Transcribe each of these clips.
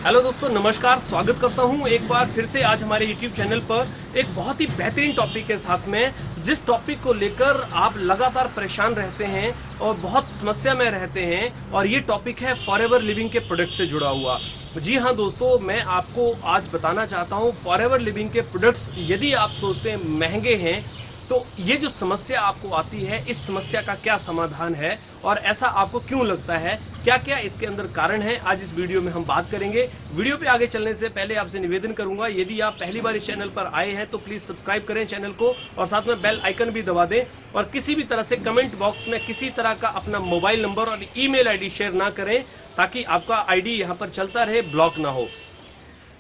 Hello दोस्तों, नमस्कार। स्वागत करता हूं एक बार फिर से आज हमारे YouTube चैनल पर एक बहुत ही बेहतरीन टॉपिक के साथ में, जिस टॉपिक को लेकर आप लगातार परेशान रहते हैं और बहुत समस्या में रहते हैं। और ये टॉपिक है फॉरएवर लिविंग के प्रोडक्ट से जुड़ा हुआ। जी हाँ दोस्तों, मैं आपको आज बताना चाहता हूँ फॉरएवर लिविंग के प्रोडक्ट्स यदि आप सोचते हैं महंगे हैं तो ये जो समस्या आपको आती है, इस समस्या का क्या समाधान है और ऐसा आपको क्यों लगता है, क्या क्या इसके अंदर कारण है, आज इस वीडियो में हम बात करेंगे। वीडियो पे आगे चलने से पहले आपसे निवेदन करूंगा, यदि आप पहली बार इस चैनल पर आए हैं तो प्लीज सब्सक्राइब करें चैनल को और साथ में बेल आइकन भी दबा दें। और किसी भी तरह से कमेंट बॉक्स में किसी तरह का अपना मोबाइल नंबर और ईमेल आईडी शेयर ना करें, ताकि आपका आईडी यहाँ पर चलता रहे, ब्लॉक ना हो।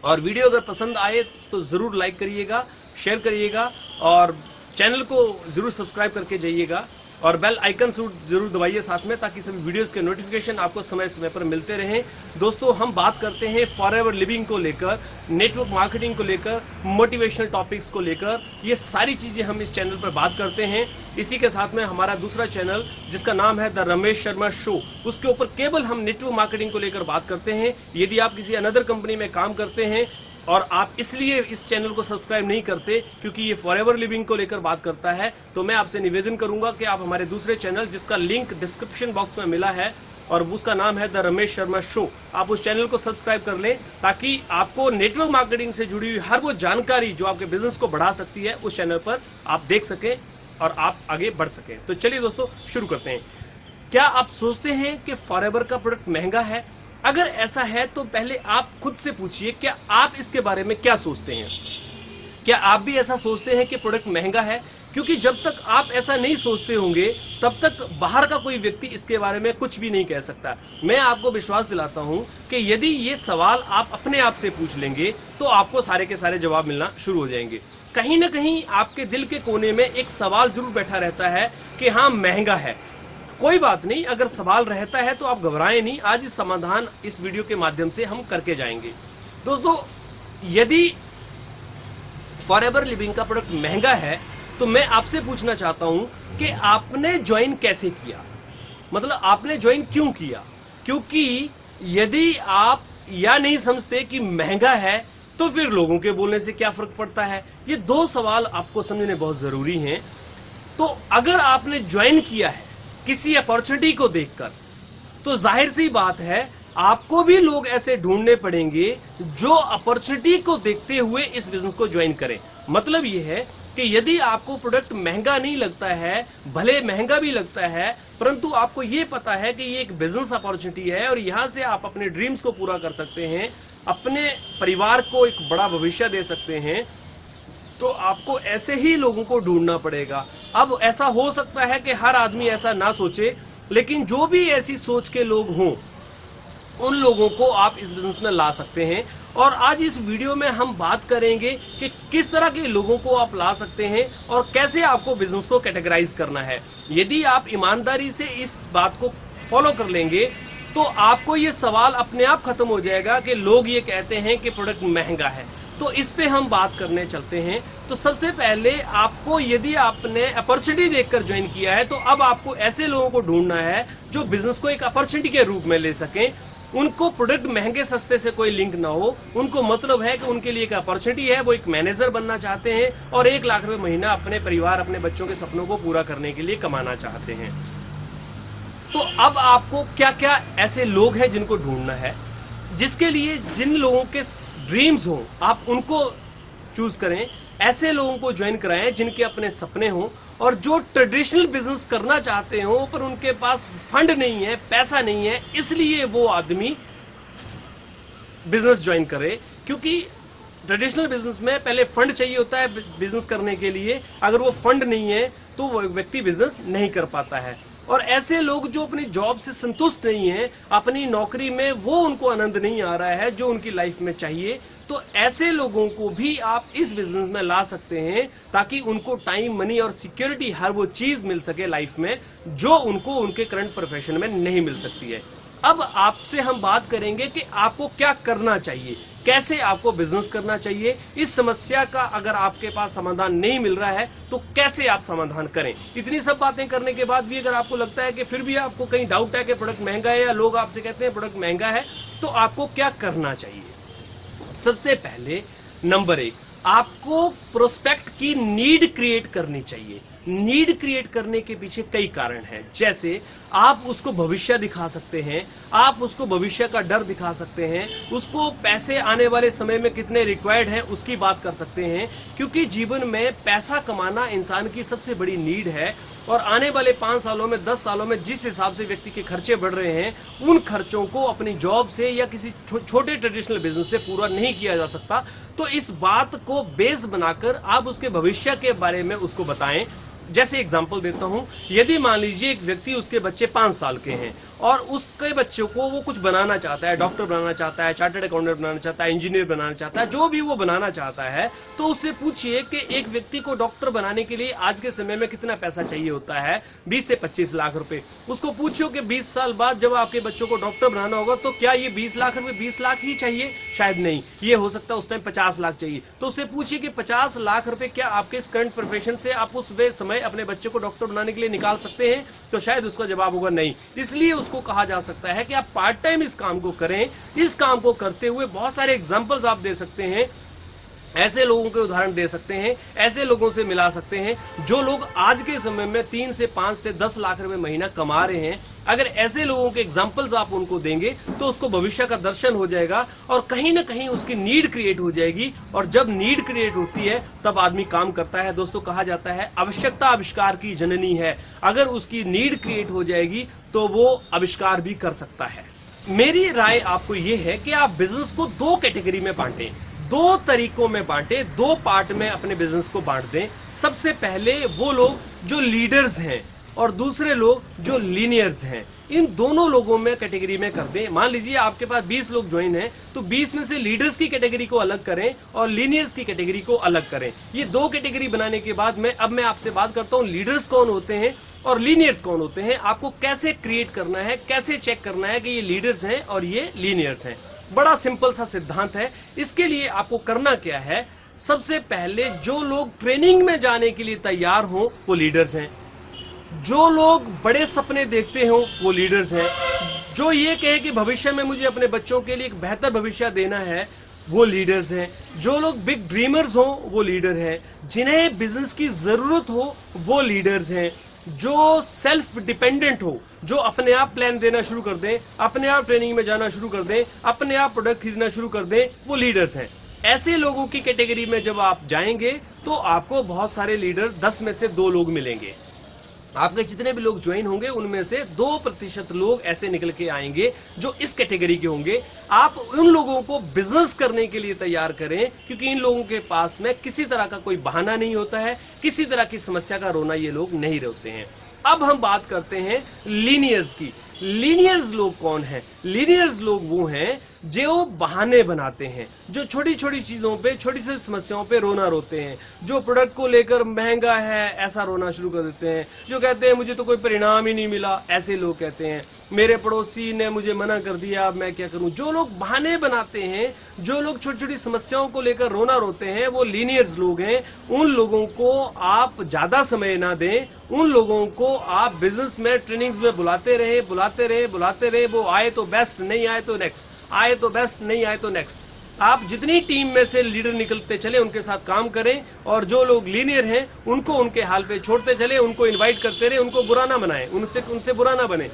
और वीडियो अगर पसंद आए तो जरूर लाइक करिएगा, शेयर करिएगा और चैनल को जरूर सब्सक्राइब करके जाइएगा और बेल आइकन जरूर दबाइए साथ में, ताकि सभी वीडियोस के नोटिफिकेशन आपको समय समय पर मिलते रहें। दोस्तों, हम बात करते हैं फॉरएवर लिविंग को लेकर, नेटवर्क मार्केटिंग को लेकर, मोटिवेशनल टॉपिक्स को लेकर। ये सारी चीजें हम इस चैनल पर बात करते हैं। इसी के साथ में हमारा दूसरा चैनल जिसका नाम है द रमेश शर्मा शो, उसके ऊपर केवल हम नेटवर्क मार्केटिंग को लेकर बात करते हैं। यदि आप किसी अनदर कंपनी में काम करते हैं और आप इसलिए इस चैनल को सब्सक्राइब नहीं करते क्योंकि ये फॉरएवर लिविंग को लेकर बात करता है, तो मैं आपसे निवेदन करूंगा कि आप हमारे दूसरे चैनल जिसका लिंक डिस्क्रिप्शन बॉक्स में मिला है और उसका नाम है द रमेश शर्मा शो, आप उस चैनल को सब्सक्राइब कर लें, ताकि आपको नेटवर्क मार्केटिंग से जुड़ी हुई हर वो जानकारी जो आपके बिजनेस को बढ़ा सकती है उस चैनल पर आप देख सकें और आप आगे बढ़ सकें। तो चलिए दोस्तों, शुरू करते हैं। क्या आप सोचते हैं कि फॉरएवर का प्रोडक्ट महंगा है? अगर ऐसा है तो पहले आप खुद से पूछिए, क्या आप इसके बारे में क्या सोचते हैं? क्या आप भी ऐसा सोचते हैं कि प्रोडक्ट महंगा है? क्योंकि जब तक आप ऐसा नहीं सोचते होंगे तब तक बाहर का कोई व्यक्ति इसके बारे में कुछ भी नहीं कह सकता। मैं आपको विश्वास दिलाता हूं कि यदि ये सवाल आप अपने आप से पूछ लेंगे तो आपको सारे के सारे जवाब मिलना शुरू हो जाएंगे। कहीं ना कहीं आपके दिल के कोने में एक सवाल जरूर बैठा रहता है कि हाँ, महंगा है। कोई बात नहीं, अगर सवाल रहता है तो आप घबराएं नहीं, आज इस समाधान इस वीडियो के माध्यम से हम करके जाएंगे। दोस्तों, यदि फॉरएवर लिविंग का प्रोडक्ट महंगा है तो मैं आपसे पूछना चाहता हूं कि आपने ज्वाइन कैसे किया, मतलब आपने ज्वाइन क्यों किया? क्योंकि यदि आप या नहीं समझते कि महंगा है तो फिर लोगों के बोलने से क्या फर्क पड़ता है? ये दो सवाल आपको समझने बहुत जरूरी हैं। तो अगर आपने ज्वाइन किया है किसी अपॉर्चुनिटी को देखकर, तो जाहिर सी बात है आपको भी लोग ऐसे ढूंढने पड़ेंगे जो अपॉर्चुनिटी को देखते हुए इस बिजनेस को ज्वाइन करें। मतलब यह है कि यदि आपको प्रोडक्ट महंगा नहीं लगता है, भले महंगा भी लगता है, परंतु आपको यह पता है कि ये एक बिजनेस अपॉर्चुनिटी है और यहां से आप अपने ड्रीम्स को पूरा कर सकते हैं, अपने परिवार को एक बड़ा भविष्य दे सकते हैं, तो आपको ऐसे ही लोगों को ढूंढना पड़ेगा। अब ऐसा हो सकता है कि हर आदमी ऐसा ना सोचे, लेकिन जो भी ऐसी सोच के लोग हों उन लोगों को आप इस बिजनेस में ला सकते हैं। और आज इस वीडियो में हम बात करेंगे कि किस तरह के लोगों को आप ला सकते हैं और कैसे आपको बिजनेस को कैटेगराइज करना है। यदि आप ईमानदारी से इस बात को फॉलो कर लेंगे तो आपको ये सवाल अपने आप खत्म हो जाएगा कि लोग ये कहते हैं कि प्रोडक्ट महंगा है। तो इस पे हम बात करने चलते हैं। तो सबसे पहले आपको, यदि आपने अपॉर्चुनिटी देखकर ज्वाइन किया है, तो अब आपको ऐसे लोगों को ढूंढना है जो बिजनेस को एक अपॉर्चुनिटी के रूप में ले सकें। उनको प्रोडक्ट महंगे सस्ते से कोई लिंक ना हो, उनको मतलब है कि उनके लिए एक अपॉर्चुनिटी है, वो एक मैनेजर बनना चाहते हैं और 1 लाख रुपए महीना अपने परिवार, अपने बच्चों के सपनों को पूरा करने के लिए कमाना चाहते हैं। तो अब आपको क्या क्या ऐसे लोग हैं जिनको ढूंढना है, जिसके लिए जिन लोगों के ड्रीम्स हो आप उनको चूज करें, ऐसे लोगों को ज्वाइन कराएं जिनके अपने सपने हों और जो ट्रेडिशनल बिजनेस करना चाहते हो पर उनके पास फंड नहीं है, पैसा नहीं है, इसलिए वो आदमी बिजनेस ज्वाइन करे। क्योंकि ट्रेडिशनल बिजनेस में पहले फंड चाहिए होता है बिजनेस करने के लिए, अगर वो फंड नहीं है तो वो व्यक्ति बिजनेस नहीं कर पाता है। और ऐसे लोग जो अपनी जॉब से संतुष्ट नहीं है, अपनी नौकरी में वो उनको आनंद नहीं आ रहा है जो उनकी लाइफ में चाहिए, तो ऐसे लोगों को भी आप इस बिजनेस में ला सकते हैं, ताकि उनको टाइम, मनी और सिक्योरिटी, हर वो चीज मिल सके लाइफ में जो उनको उनके करंट प्रोफेशन में नहीं मिल सकती है। अब आपसे हम बात करेंगे कि आपको क्या करना चाहिए, कैसे आपको बिजनेस करना चाहिए। इस समस्या का अगर आपके पास समाधान नहीं मिल रहा है तो कैसे आप समाधान करें। इतनी सब बातें करने के बाद भी अगर आपको लगता है कि फिर भी आपको कहीं डाउट है कि प्रोडक्ट महंगा है या लोग आपसे कहते हैं प्रोडक्ट महंगा है, तो आपको क्या करना चाहिए। सबसे पहले नंबर एक, आपको प्रोस्पेक्ट की नीड क्रिएट करनी चाहिए। नीड क्रिएट करने के पीछे कई कारण हैं, जैसे आप उसको भविष्य दिखा सकते हैं, आप उसको भविष्य का डर दिखा सकते हैं, उसको पैसे आने वाले समय में कितने रिक्वायर्ड हैं उसकी बात कर सकते हैं, क्योंकि जीवन में पैसा कमाना इंसान की सबसे बड़ी नीड है। और आने वाले 5 सालों में 10 सालों में जिस हिसाब से व्यक्ति के खर्चे बढ़ रहे हैं, उन खर्चों को अपनी जॉब से या किसी छोटे ट्रेडिशनल बिजनेस से पूरा नहीं किया जा सकता। तो इस बात को बेस बनाकर आप उसके भविष्य के बारे में उसको बताएं। जैसे एग्जांपल देता हूं, यदि मान लीजिए एक व्यक्ति, उसके बच्चे 5 साल के हैं और उसके बच्चों को वो कुछ बनाना चाहता है, डॉक्टर बनाना चाहता है, चार्टर्ड अकाउंटेंट बनाना चाहता है, इंजीनियर बनाना चाहता है, जो भी वो बनाना चाहता है, तो उससे पूछिए कि एक व्यक्ति को डॉक्टर बनाने के लिए आज के समय में कितना पैसा चाहिए होता है? 20 से 25 लाख रुपए। उसको पूछो कि 20 साल बाद जब आपके बच्चों को डॉक्टर बनाना होगा तो क्या ये 20 लाख रुपए 20 लाख ही चाहिए? शायद नहीं, ये हो सकता है उस टाइम 50 लाख चाहिए। तो उससे पूछिए कि 50 लाख रुपए क्या आपके इस करंट प्रोफेशन से आप उस समय अपने बच्चे को डॉक्टर बनाने के लिए निकाल सकते हैं? तो शायद उसका जवाब होगा नहीं। इसलिए उसको कहा जा सकता है कि आप पार्ट टाइम इस काम को करें। इस काम को करते हुए बहुत सारे एग्जांपल्स आप दे सकते हैं, ऐसे लोगों के उदाहरण दे सकते हैं, ऐसे लोगों से मिला सकते हैं जो लोग आज के समय में 3 से 5 से 10 लाख रुपए महीना कमा रहे हैं। अगर ऐसे लोगों के एग्जाम्पल्स आप उनको देंगे तो उसको भविष्य का दर्शन हो जाएगा और कहीं ना कहीं उसकी नीड क्रिएट हो जाएगी। और जब नीड क्रिएट होती है तब आदमी काम करता है। दोस्तों, कहा जाता है आवश्यकता आविष्कार की जननी है। अगर उसकी नीड क्रिएट हो जाएगी तो वो आविष्कार भी कर सकता है। मेरी राय आपको यह है कि आप बिजनेस को 2 कैटेगरी में बांटें, 2 तरीकों में बांटे, 2 पार्ट में अपने बिजनेस को बांट दें। सबसे पहले वो लोग जो लीडर्स हैं और दूसरे लोग जो लीनियर्स हैं, इन दोनों लोगों में कैटेगरी में कर दें। मान लीजिए आपके पास 20 लोग ज्वाइन हैं, तो 20 में से लीडर्स की कैटेगरी को अलग करें और लीनियर्स की कैटेगरी को अलग करें। ये 2 कैटेगरी बनाने के बाद मैं आपसे बात करता हूं लीडर्स कौन होते हैं और लीनियर्स कौन होते हैं। आपको कैसे क्रिएट करना है, कैसे चेक करना है कि ये लीडर्स हैं और ये लीनियर्स हैं। बड़ा सिंपल सा सिद्धांत है। इसके लिए आपको करना क्या है, सबसे पहले जो लोग ट्रेनिंग में जाने के लिए तैयार हों वो लीडर्स हैं, जो लोग बड़े सपने देखते हों वो लीडर्स हैं, जो ये कहे कि भविष्य में मुझे अपने बच्चों के लिए एक बेहतर भविष्य देना है वो लीडर्स हैं, जो लोग बिग ड्रीमर्स हों वो लीडर हैं, जिन्हें बिजनेस की जरूरत हो वो लीडर्स हैं, जो सेल्फ डिपेंडेंट हो, जो अपने आप प्लान देना शुरू कर दें, अपने आप ट्रेनिंग में जाना शुरू कर दें, अपने आप प्रोडक्ट खरीदना शुरू कर दें, वो लीडर्स हैं। ऐसे लोगों की कैटेगरी में जब आप जाएंगे तो आपको बहुत सारे लीडर, 10 में से 2 लोग मिलेंगे। आपके जितने भी लोग ज्वाइन होंगे उनमें से 2% लोग ऐसे निकल के आएंगे जो इस कैटेगरी के होंगे। आप उन लोगों को बिजनेस करने के लिए तैयार करें, क्योंकि इन लोगों के पास में किसी तरह का कोई बहाना नहीं होता है, किसी तरह की समस्या का रोना ये लोग नहीं रोते हैं। अब हम बात करते हैं लीनियर्स की। लीनियर्स लोग कौन हैं? लीनियर्स लोग वो हैं जो बहाने बनाते हैं, जो छोटी छोटी चीजों पे, छोटी सी समस्याओं पे रोना रोते हैं, जो प्रोडक्ट को लेकर महंगा है ऐसा रोना शुरू कर देते हैं, जो कहते हैं मुझे तो कोई परिणाम ही नहीं मिला, ऐसे लोग कहते हैं मेरे पड़ोसी ने मुझे मना कर दिया, अब मैं क्या करूं। जो लोग बहाने बनाते हैं, जो लोग छोटी छोटी समस्याओं को लेकर रोना रोते हैं, वो लीनियर्स लोग हैं। उन लोगों को आप ज्यादा समय ना दें, उन लोगों को आप बिजनेस में, ट्रेनिंग्स में बुलाते रहे, बुलाते रहे, बुलाते रहे। वो आए तो बेस्ट, नहीं आए तो नेक्स्ट, आए तो बेस्ट, नहीं आए तो नेक्स्ट। आप जितनी टीम में से लीडर निकलते चले उनके साथ काम करें, और जो लोग लीनियर हैं उनको उनके हाल पे छोड़ते चले, उनको इनवाइट करते रहे, उनको बुरा ना बनाएं, उनसे बुरा ना बने,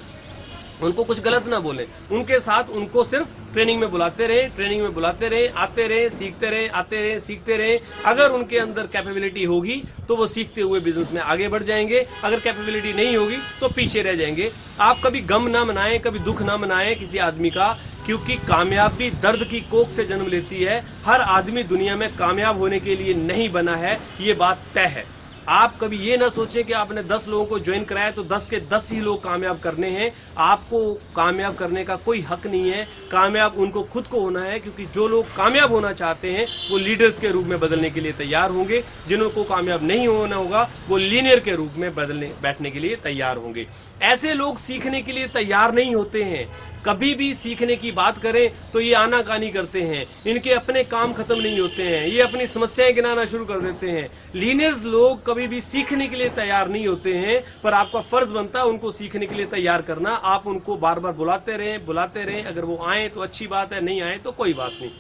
उनको कुछ गलत ना बोले, उनके साथ उनको सिर्फ ट्रेनिंग में बुलाते रहे, ट्रेनिंग में बुलाते रहे, आते रहे, सीखते रहे, आते रहे, सीखते रहे। अगर उनके अंदर कैपेबिलिटी होगी तो वो सीखते हुए बिजनेस में आगे बढ़ जाएंगे, अगर कैपेबिलिटी नहीं होगी तो पीछे रह जाएंगे। आप कभी गम ना मनाएं, कभी दुख ना मनाएं किसी आदमी का, क्योंकि कामयाबी दर्द की कोख से जन्म लेती है। हर आदमी दुनिया में कामयाब होने के लिए नहीं बना है, ये बात तय है। आप कभी ये ना सोचें कि आपने 10 लोगों को ज्वाइन कराया तो 10 के 10 ही लोग कामयाब करने हैं। आपको कामयाब करने का कोई हक नहीं है, कामयाब उनको खुद को होना है, क्योंकि जो लोग कामयाब होना चाहते हैं वो लीडर्स के रूप में बदलने के लिए तैयार होंगे, जिनको कामयाब नहीं होना होगा वो लीनियर के रूप में बैठने के लिए तैयार होंगे। ऐसे लोग सीखने के लिए तैयार नहीं होते हैं। कभी भी सीखने की बात करें तो ये आनाकानी करते हैं, इनके अपने काम खत्म नहीं होते हैं, ये अपनी समस्याएं गिनाना शुरू कर देते हैं। लीनियर्स लोग कभी भी सीखने के लिए तैयार नहीं होते हैं, पर आपका फर्ज बनता है उनको सीखने के लिए तैयार करना। आप उनको बार बार बुलाते रहें, बुलाते रहें। अगर वो आए तो अच्छी बात है, नहीं आए तो कोई बात नहीं।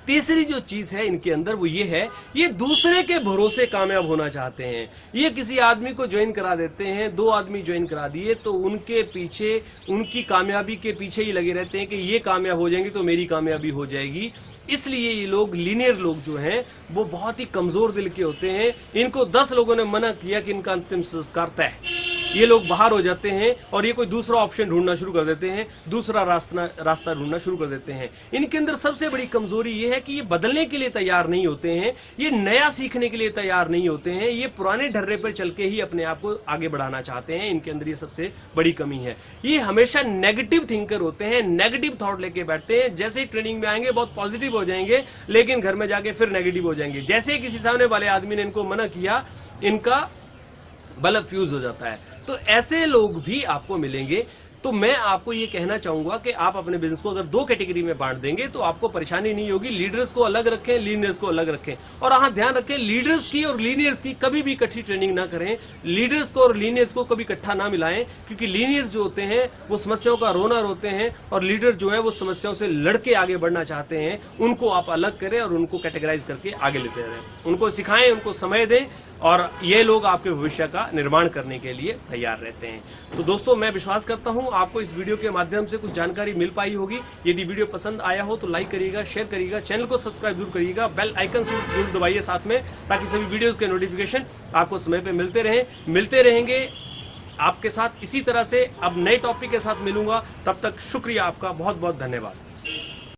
तीसरी जो चीज है इनके अंदर वो ये है, ये दूसरे के भरोसे कामयाब होना चाहते हैं। ये किसी आदमी को ज्वाइन करा देते हैं, 2 आदमी ज्वाइन करा दिए तो उनके पीछे, उनकी कामयाबी के पीछे ही लगे रहते हैं कि ये कामयाब हो जाएंगे तो मेरी कामयाबी हो जाएगी। इसलिए ये लोग, लीनियर लोग जो हैं, वो बहुत ही कमजोर दिल के होते हैं। इनको 10 लोगों ने मना किया कि इनका अंतिम संस्कार तय है, ये लोग बाहर हो जाते हैं और ये कोई दूसरा ऑप्शन ढूंढना शुरू कर देते हैं, दूसरा रास्ता ढूंढना शुरू कर देते हैं। इनके अंदर सबसे बड़ी कमजोरी ये है कि ये बदलने के लिए तैयार नहीं होते हैं, ये नया सीखने के लिए तैयार नहीं होते हैं, ये पुराने ढर्रे पर चल के ही अपने आप को आगे बढ़ाना चाहते हैं। इनके अंदर ये सबसे बड़ी कमी है। ये हमेशा नेगेटिव थिंकर होते हैं, नेगेटिव थॉट लेके बैठते हैं। जैसे ही ट्रेनिंग में आएंगे बहुत पॉजिटिव हो जाएंगे, लेकिन घर में जाके फिर नेगेटिव हो जाएंगे। जैसे ही किसी सामने वाले आदमी ने इनको मना किया, इनका बल्ब फ्यूज हो जाता है। तो ऐसे लोग भी आपको मिलेंगे। तो मैं आपको ये कहना चाहूंगा कि आप अपने बिजनेस को अगर 2 कैटेगरी में बांट देंगे तो आपको परेशानी नहीं होगी। लीडर्स को अलग रखें, लीनियर्स को अलग रखें। और हाँ, ध्यान रखें, लीडर्स की और लीनियर्स की कभी भी इकट्ठी ट्रेनिंग ना करें। लीडर्स को और लीनियर्स को कभी इकट्ठा ना मिलाएं, क्योंकि लीनियर्स जो होते हैं वो समस्याओं का रोनर होते हैं और लीडर जो है वो समस्याओं से लड़के आगे बढ़ना चाहते हैं। उनको आप अलग करें और उनको कैटेगराइज करके आगे लेते रहें, उनको सिखाएं, उनको समय दें, और ये लोग आपके भविष्य का निर्माण करने के लिए तैयार रहते हैं। तो दोस्तों, मैं विश्वास करता हूं आपको इस वीडियो के माध्यम से कुछ जानकारी मिल पाई होगी। यदि वीडियो पसंद आया हो तो लाइक करिएगा, शेयर करिएगा, चैनल को सब्सक्राइब जरूर करिएगा, बेल आइकन से जरूर दबाइए साथ में, ताकि सभी वीडियोस के नोटिफिकेशन आपको समय पे मिलते रहेंगे आपके साथ। इसी तरह से अब नए टॉपिक के साथ मिलूंगा, तब तक शुक्रिया आपका, बहुत बहुत धन्यवाद।